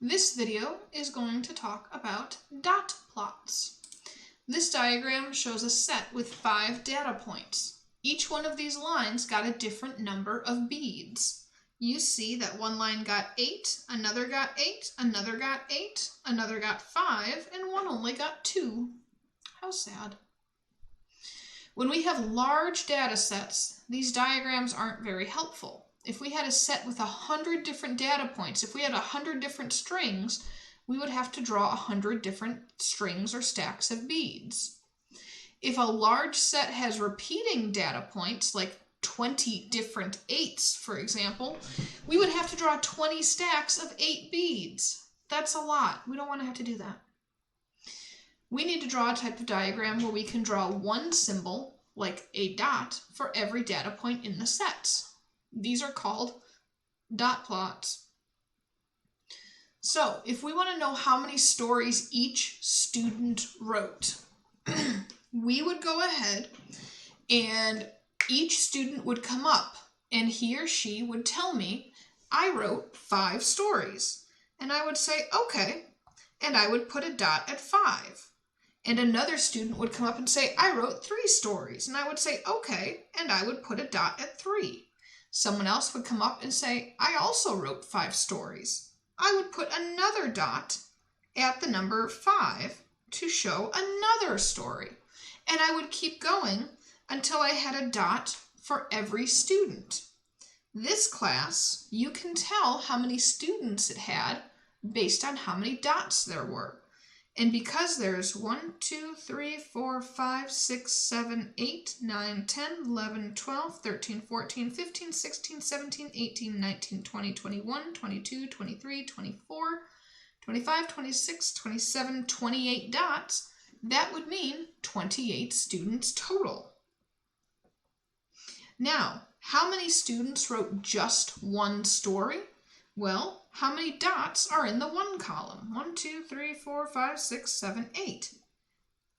This video is going to talk about dot plots. This diagram shows a set with 5 data points. Each one of these lines got a different number of beads. You see that one line got 8, another got 8, another got 8, another got 5, and one only got 2. How sad. When we have large data sets, these diagrams aren't very helpful. If we had a set with 100 different data points, if we had 100 different strings, we would have to draw 100 different strings or stacks of beads. If a large set has repeating data points, like 20 different 8s, for example, we would have to draw 20 stacks of 8 beads. That's a lot. We don't want to have to do that. We need to draw a type of diagram where we can draw one symbol, like a dot, for every data point in the sets. These are called dot plots. So, if we want to know how many stories each student wrote, we would go ahead and each student would come up and he or she would tell me, I wrote 5 stories. And I would say, okay, and I would put a dot at 5. And another student would come up and say, I wrote 3 stories. And I would say, okay, and I would put a dot at 3. Someone else would come up and say, I also wrote 5 stories. I would put another dot at the number 5 to show another story. And I would keep going until I had a dot for every student. This class, you can tell how many students it had based on how many dots there were. And because there's 1, 2, 3, 4, 5, 6, 7, 8, 9, 10, 11, 12, 13, 14, 15, 16, 17, 18, 19, 20, 21, 22, 23, 24, 25, 26, 27, 28 dots, that would mean 28 students total. Now, how many students wrote just one story? Well, how many dots are in the 1 column? 1, 2, 3, 4, 5, 6, 7, 8.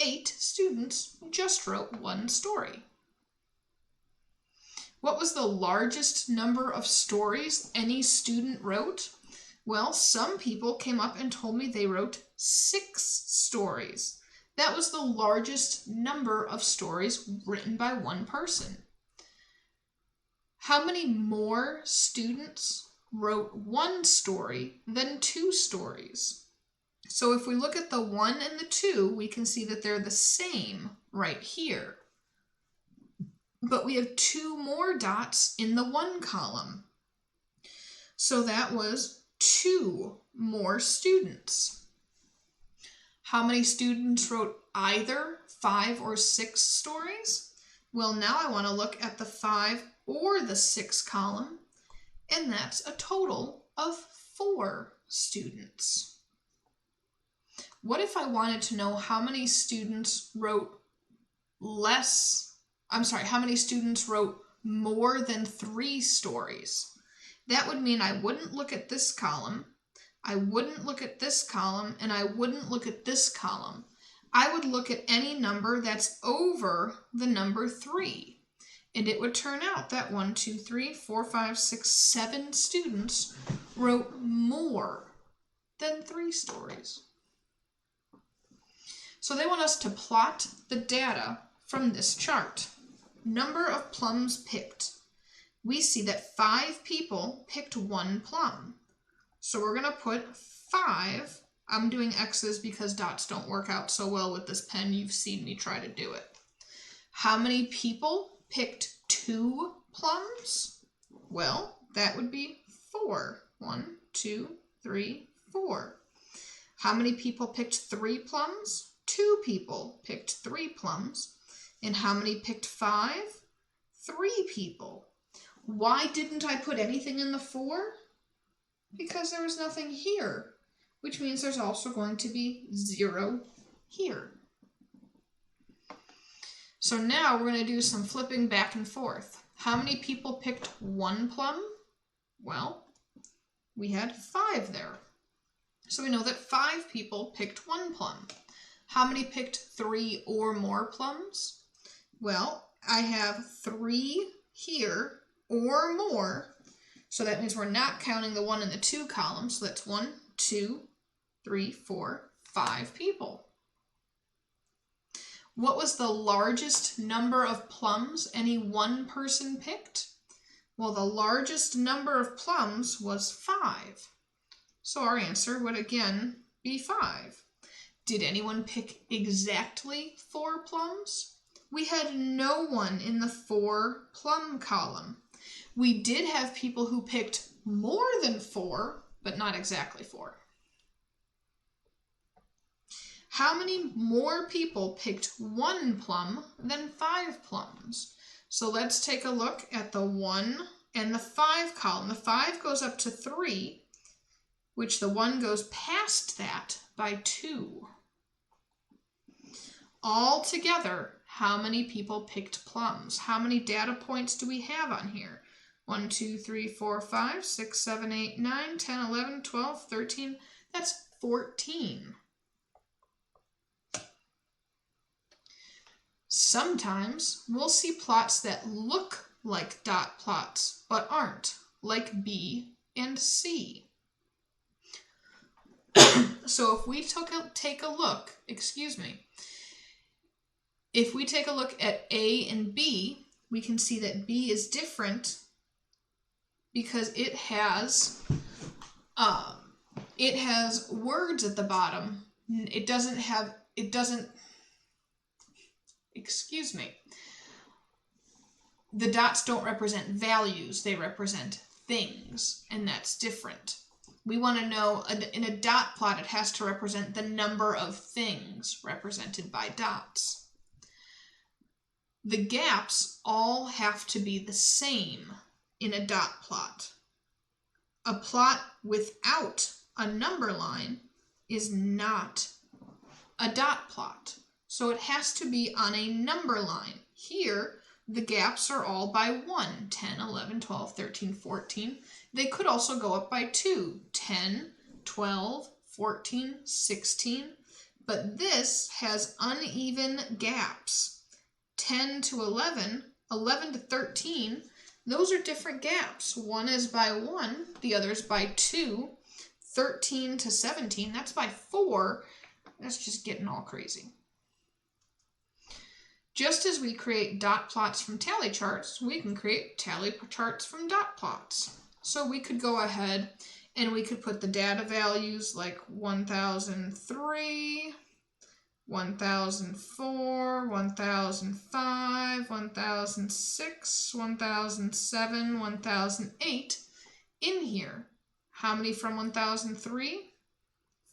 8 students just wrote one story. What was the largest number of stories any student wrote? Well, some people came up and told me they wrote 6 stories. That was the largest number of stories written by one person. How many more students wrote 1 story than 2 stories? So if we look at the 1 and the 2, we can see that they're the same right here. But we have 2 more dots in the 1 column. So that was 2 more students. How many students wrote either 5 or 6 stories? Well, now I want to look at the 5 or the 6 column. And that's a total of 4 students. What if I wanted to know how many students wrote how many students wrote more than 3 stories? That would mean I wouldn't look at this column, I wouldn't look at this column, and I wouldn't look at this column. I would look at any number that's over the number 3. And it would turn out that 1, 2, 3, 4, 5, 6, 7 students wrote more than 3 stories. So they want us to plot the data from this chart. Number of plums picked. We see that 5 people picked 1 plum. So we're going to put 5. I'm doing X's because dots don't work out so well with this pen. You've seen me try to do it. How many people picked 2 plums? Well, that would be 4. 1, 2, 3, 4. How many people picked 3 plums? 2 people picked 3 plums. And how many picked 5? 3 people. Why didn't I put anything in the 4? Because there was nothing here, which means there's also going to be 0 here. So now we're going to do some flipping back and forth. How many people picked 1 plum? Well, we had 5 there. So we know that 5 people picked 1 plum. How many picked 3 or more plums? Well, I have 3 here or more. So that means we're not counting the 1 and the 2 columns. So that's 1, 2, 3, 4, 5 people. What was the largest number of plums any one person picked? Well, the largest number of plums was 5. So our answer would again be 5. Did anyone pick exactly 4 plums? We had no one in the 4 plum column. We did have people who picked more than 4, but not exactly 4. How many more people picked 1 plum than 5 plums? So let's take a look at the 1 and the 5 column. The 5 goes up to 3, which the 1 goes past that by 2. All together, how many people picked plums? How many data points do we have on here? 1, 2, 3, 4, 5, 6, 7, 8, 9, 10, 11, 12, 13. That's 14. Sometimes we'll see plots that look like dot plots, but aren't, like B and C. So if we take a look, if we take a look at A and B, we can see that B is different because it has words at the bottom. The dots don't represent values, they represent things, and that's different. We want to know, in a dot plot, it has to represent the number of things represented by dots. The gaps all have to be the same in a dot plot. A plot without a number line is not a dot plot. So it has to be on a number line. Here, the gaps are all by 1, 10, 11, 12, 13, 14. They could also go up by 2, 10, 12, 14, 16. But this has uneven gaps. 10 to 11, 11 to 13, those are different gaps. One is by 1, the other is by 2. 13 to 17, that's by 4. That's just getting all crazy. Just as we create dot plots from tally charts, we can create tally charts from dot plots. So we could go ahead and we could put the data values like 1003, 1004, 1005, 1006, 1007, 1008 in here. How many from 1003?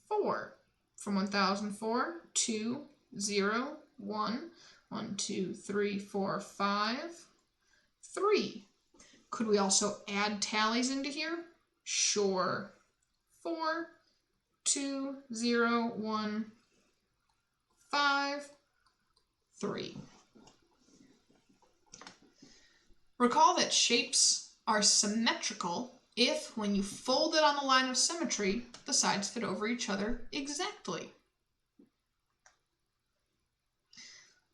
4. From 1004, 2, 0, 1, 1, 2, 3, 4, 5, 3. Could we also add tallies into here? Sure. 4, 2, 0, 1, 5, 3. Recall that shapes are symmetrical if, when you fold it on the line of symmetry, the sides fit over each other exactly.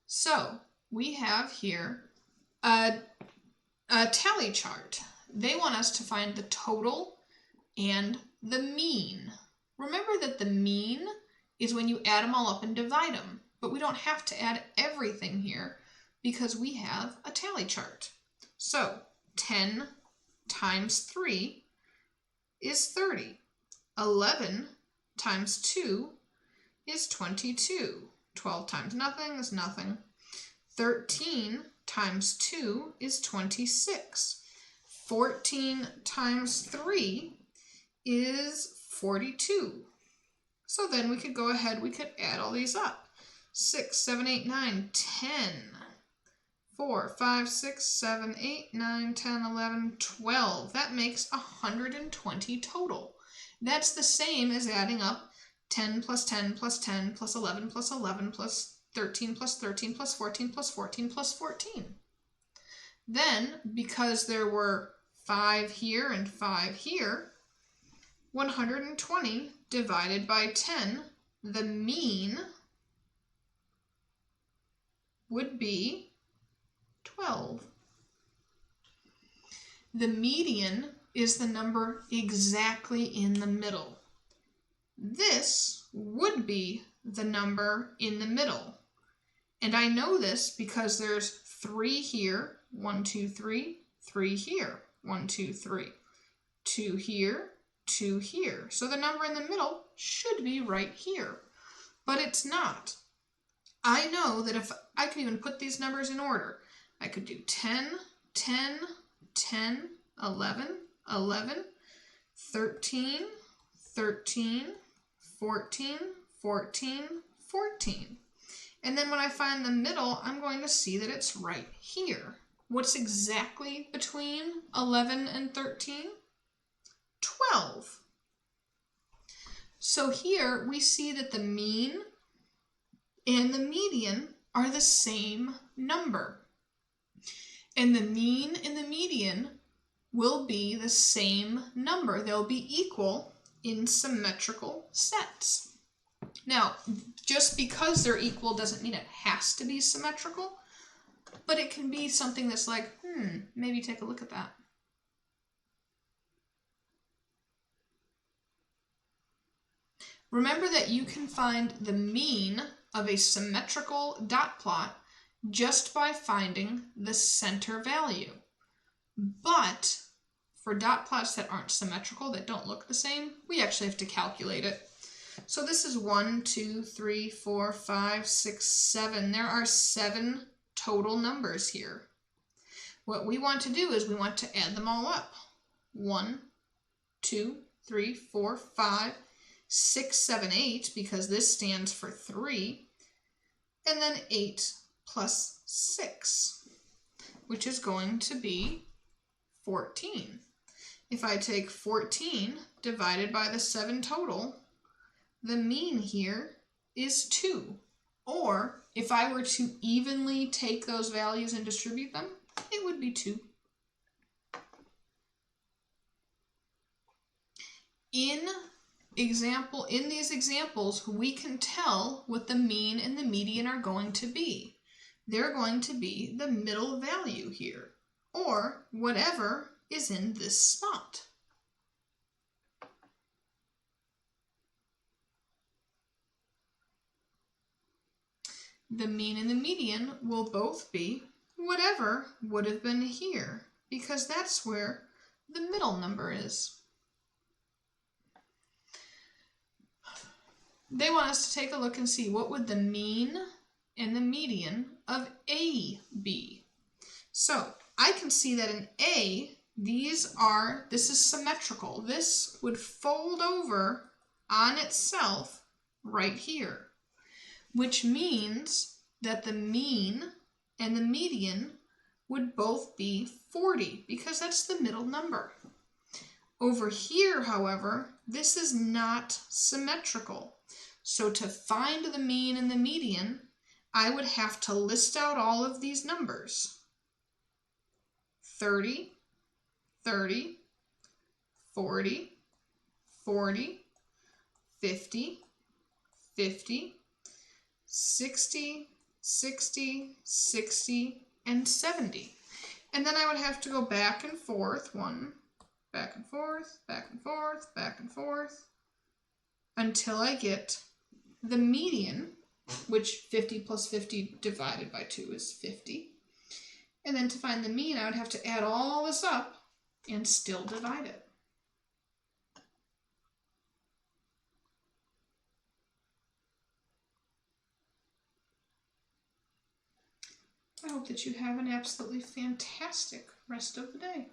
So we have here a tally chart. They want us to find the total and the mean. Remember that the mean is when you add them all up and divide them, but we don't have to add everything here because we have a tally chart. So 10 times 3 is 30. 11 times 2 is 22. 12 times nothing is nothing. 13 times 2 is 26. 14 times 3 is 42. So then we could go ahead, we could add all these up. 6, 7, 8, 9, 10. 4, 5, 6, 7, 8, 9, 10, 11, 12. That makes 120 total. That's the same as adding up 10 plus 10 plus 10 plus 11 plus 11 plus 13 plus 13 plus 14 plus 14 plus 14. Then, because there were 5 here and 5 here, 120 divided by 10, the mean would be 12. The median is the number exactly in the middle. this would be the number in the middle. And I know this because there's 3 here, 1, 2, 3, 3 here, 1, 2, 3, 2 here, 2 here. So the number in the middle should be right here, but it's not. I know that if I could even put these numbers in order, I could do 10, 10, 10, 11, 11, 13, 13, 14, 14, 14. And then when I find the middle, I'm going to see that it's right here. What's exactly between 11 and 13? 12. So here we see that the mean and the median are the same number. And the mean and the median will be the same number. They'll be equal in symmetrical sets. Now, just because they're equal doesn't mean it has to be symmetrical, but it can be something that's like, maybe take a look at that. Remember that you can find the mean of a symmetrical dot plot just by finding the center value. But for dot plots that aren't symmetrical, that don't look the same, we actually have to calculate it. So this is 1, 2, 3, 4, 5, 6, 7. There are 7 total numbers here. What we want to do is we want to add them all up. 1, 2, 3, 4, 5, 6, 7, 8, because this stands for 3. And then 8 plus 6, which is going to be 14. If I take 14 divided by the 7 total, the mean here is 2. Or if I were to evenly take those values and distribute them, it would be 2. In these examples, we can tell what the mean and the median are going to be. They're going to be the middle value here, or whatever is in this spot. The mean and the median will both be whatever would have been here, because that's where the middle number is. They want us to take a look and see what would the mean and the median of A be. So I can see that in A, this is symmetrical. This would fold over on itself right here, which means that the mean and the median would both be 40 because that's the middle number. Over here, however, this is not symmetrical. So to find the mean and the median, I would have to list out all of these numbers. 30, 30, 40, 40, 50, 50, 60, 60, 60, and 70. And then I would have to go back and forth, back and forth, back and forth, back and forth, until I get the median, which 50 plus 50 divided by 2 is 50. And then to find the mean, I would have to add all this up and still divide it. I hope that you have an absolutely fantastic rest of the day.